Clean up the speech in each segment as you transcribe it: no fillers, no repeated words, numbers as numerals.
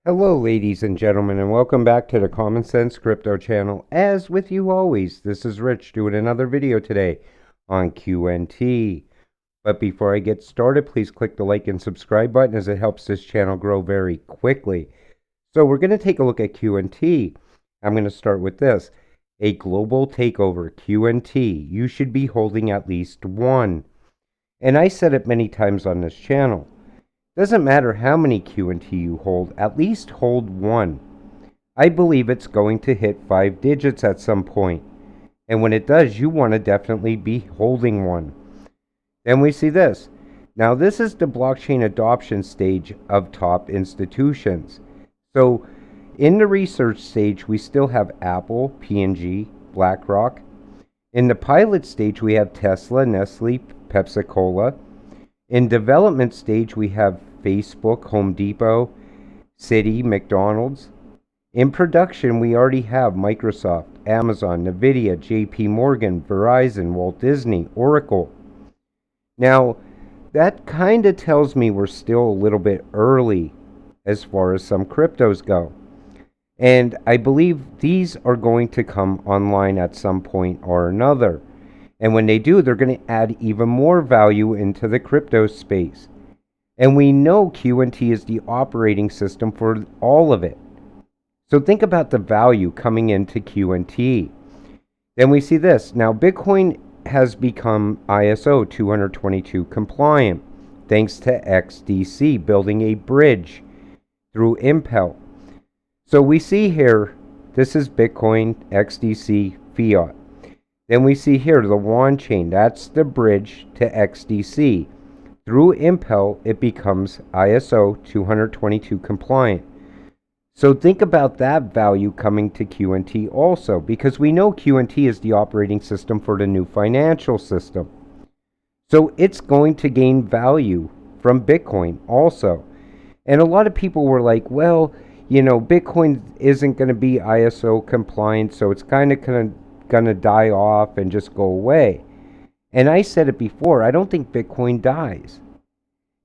Hello, ladies and gentlemen, and welcome back to the Common Sense Crypto channel. As with you always, this is Rich doing another video today on QNT. But before I get started, please click the like and subscribe button as it helps this channel grow very quickly. So we're going to take a look at QNT. I'm going to start with this. A global takeover, QNT. You should be holding at least one. And I said it many times on this channel. Doesn't matter how many QNT you hold, at least hold one. I believe it's going to hit 5 digits at some point. And when it does, you want to definitely be holding one. Then we see this. Now this is the blockchain adoption stage of top institutions. So in the research stage, we still have Apple, P&G, BlackRock. In the pilot stage, we have Tesla, Nestle, Pepsi-Cola. In development stage, we have Facebook, Home Depot, Citi, McDonald's. In production, we already have Microsoft, Amazon, Nvidia, JP Morgan, Verizon, Walt Disney, Oracle. Now, that kind of tells me we're still a little bit early as far as some cryptos go. And I believe these are going to come online at some point or another. And when they do, they're going to add even more value into the crypto space. And we know QNT is the operating system for all of it. So think about the value coming into QNT. Then we see this. Now, Bitcoin has become ISO 222 compliant thanks to XDC building a bridge through Impel. So we see here, this is Bitcoin, XDC, Fiat. Then we see here the WAN chain. That's the bridge to XDC. Through Impel, it becomes ISO 222 compliant. So think about that value coming to QNT also, because we know QNT is the operating system for the new financial system. So it's going to gain value from Bitcoin also. And a lot of people were like, well, you know, Bitcoin isn't going to be ISO compliant, so it's kind of going to die off and just go away. And I said it before, I don't think Bitcoin dies.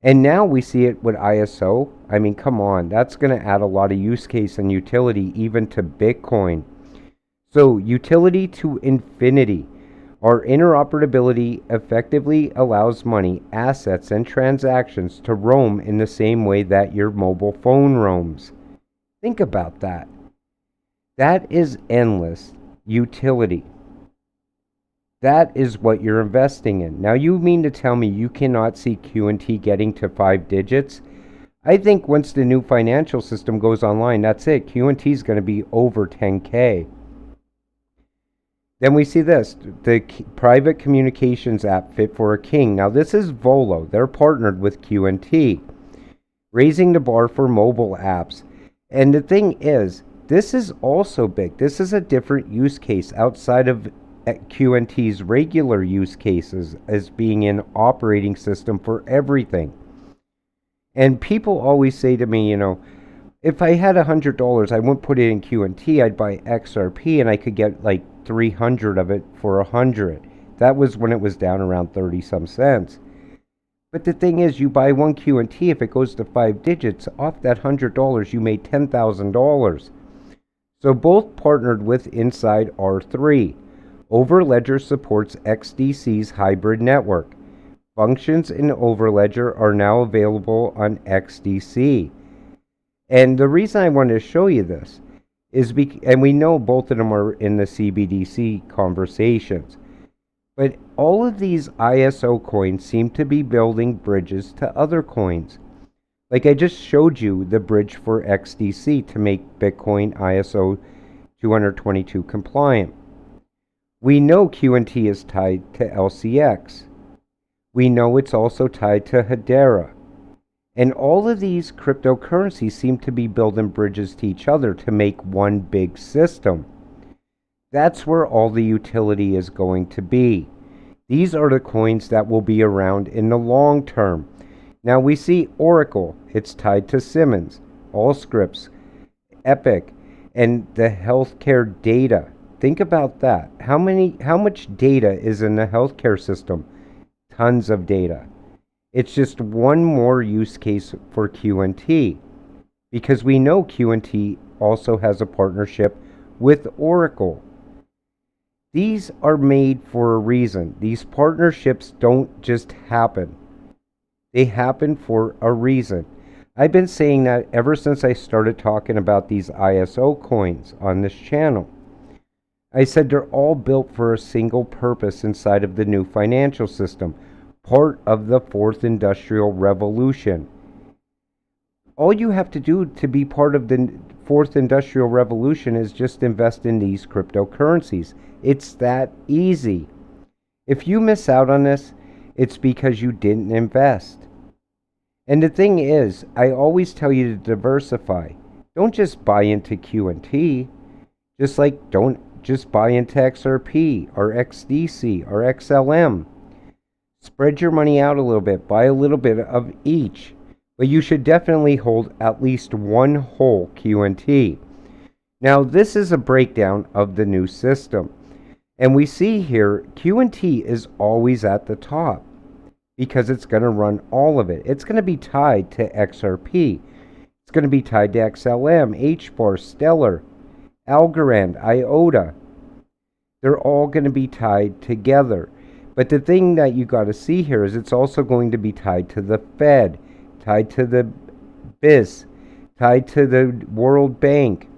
And now we see it with ISO. I mean, come on, that's going to add a lot of use case and utility even to Bitcoin. So utility to infinity. Our interoperability effectively allows money, assets, and transactions to roam in the same way that your mobile phone roams. Think about that. That is endless utility. That is what you're investing in. Now, you mean to tell me you cannot see QNT getting to 5 digits? I think once the new financial system goes online, that's it. QNT is going to be over 10K. Then we see this, the private communications app fit for a king. Now, this is Volo. They're partnered with QNT, raising the bar for mobile apps. And the thing is, this is also big. This is a different use case outside of QNT's regular use cases as being an operating system for everything. And people always say to me, you know, if I had $100, I wouldn't put it in QNT. I'd buy XRP and I could get like 300 of it for 100. That was when it was down around 30 some cents. But the thing is, you buy one QNT, if it goes to 5 digits, off that $100, you made $10,000. So both partnered with Inside R3. Overledger supports XDC's hybrid network. Functions in Overledger are now available on XDC. And the reason I wanted to show you this is and we know both of them are in the CBDC conversations. But all of these ISO coins seem to be building bridges to other coins. Like I just showed you the bridge for XDC to make Bitcoin ISO 222 compliant. We know QNT is tied to LCX. We know it's also tied to Hedera. And all of these cryptocurrencies seem to be building bridges to each other to make one big system. That's where all the utility is going to be. These are the coins that will be around in the long term. Now we see Oracle, it's tied to Siemens, Allscripts, Epic, and the healthcare data. Think about that. How much data is in the healthcare system? Tons of data. It's just one more use case for QNT. because we know QNT also has a partnership with Oracle. These are made for a reason. These partnerships don't just happen. They happen for a reason. I've been saying that ever since I started talking about these ISO coins on this channel. I said they're all built for a single purpose inside of the new financial system, part of the fourth industrial revolution. All you have to do to be part of the fourth industrial revolution is just invest in these cryptocurrencies. It's that easy. If you miss out on this, it's because you didn't invest. And the thing is, I always tell you to diversify. Don't just buy into QNT. Just like don't just buy into XRP or XDC or XLM. Spread your money out a little bit. Buy a little bit of each. But you should definitely hold at least one whole QNT. Now, this is a breakdown of the new system. And we see here, QNT is always at the top because it's going to run all of it. It's going to be tied to XRP. It's going to be tied to XLM, HBAR, Stellar, Algorand, IOTA. They're all going to be tied together. But the thing that you got to see here is it's also going to be tied to the Fed, tied to the BIS, tied to the World Bank.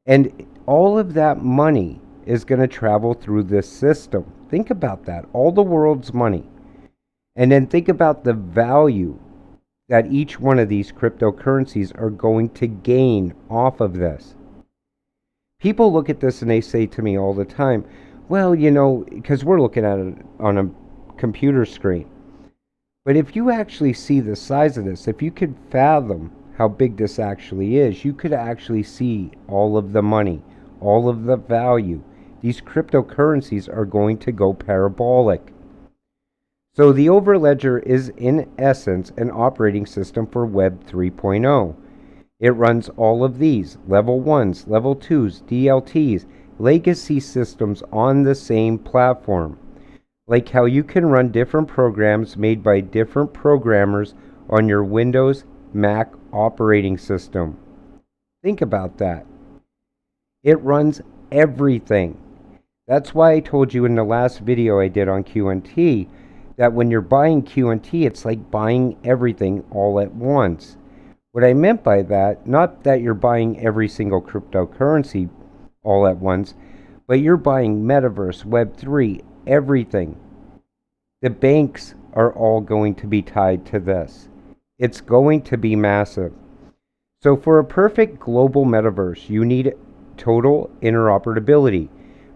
And all of that money is going to travel through this system. Think about that. All the world's money. And then think about the value that each one of these cryptocurrencies are going to gain off of this. People look at this and they say to me all the time, well, you know, because we're looking at it on a computer screen. But if you actually see the size of this, if you could fathom how big this actually is, you could actually see all of the money, all of the value. These cryptocurrencies are going to go parabolic. So the Overledger is in essence an operating system for Web 3.0. It runs all of these, level 1s, level 2s, DLTs, legacy systems on the same platform. Like how you can run different programs made by different programmers on your Windows, Mac operating system. Think about that. It runs everything. That's why I told you in the last video I did on QNT that when you're buying QNT, it's like buying everything all at once. What I meant by that, not that you're buying every single cryptocurrency all at once, but you're buying Metaverse, Web3, everything. The banks are all going to be tied to this. It's going to be massive. So for a perfect global metaverse, you need total interoperability.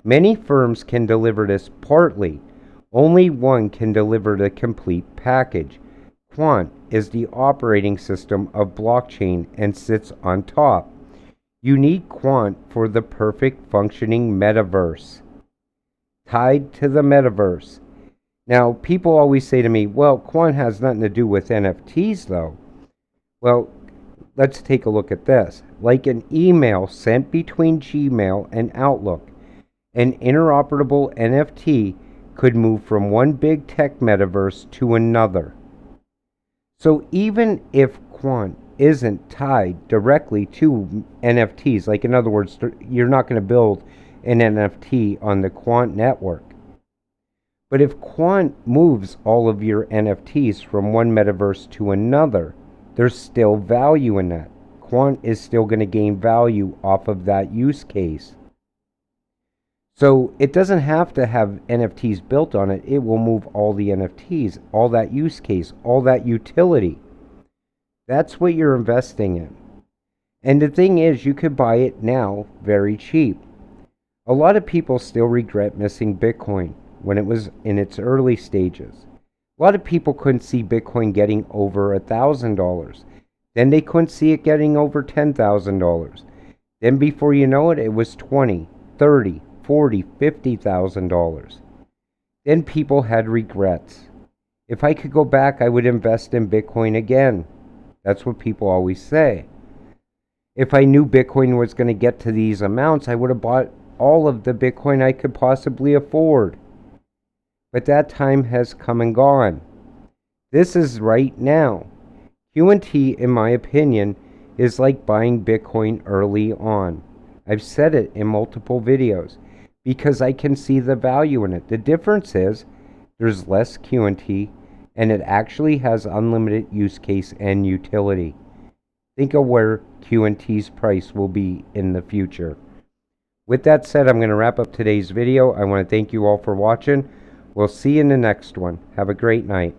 Many firms can deliver this partly. Only one can deliver the complete package. Quant is the operating system of blockchain and sits on top. You need Quant for the perfect functioning metaverse. Tied to the metaverse. Now, people always say to me, well, Quant has nothing to do with NFTs, though. Well, let's take a look at this. Like an email sent between Gmail and Outlook, an interoperable NFT could move from one big tech metaverse to another. So even if Quant isn't tied directly to NFTs, like in other words, you're not going to build an NFT on the Quant network. But if Quant moves all of your NFTs from one metaverse to another, there's still value in that. Quant is still going to gain value off of that use case. So it doesn't have to have NFTs built on it. It will move all the NFTs, all that use case, all that utility. That's what you're investing in. And the thing is, you could buy it now very cheap. A lot of people still regret missing Bitcoin when it was in its early stages. A lot of people couldn't see Bitcoin getting over $1,000. Then they couldn't see it getting over $10,000. Then before you know it, it was $20,000, $30,000, $40,000, $50,000. Then people had regrets. If I could go back, I would invest in Bitcoin again. That's what people always say. If I knew Bitcoin was going to get to these amounts, I would have bought all of the Bitcoin I could possibly afford. But that time has come and gone. This is right now. QNT, in my opinion, is like buying Bitcoin early on. I've said it in multiple videos because I can see the value in it. The difference is there's less QNT and it actually has unlimited use case and utility. Think of where QNT's price will be in the future. With that said, I'm going to wrap up today's video. I want to thank you all for watching. We'll see you in the next one. Have a great night.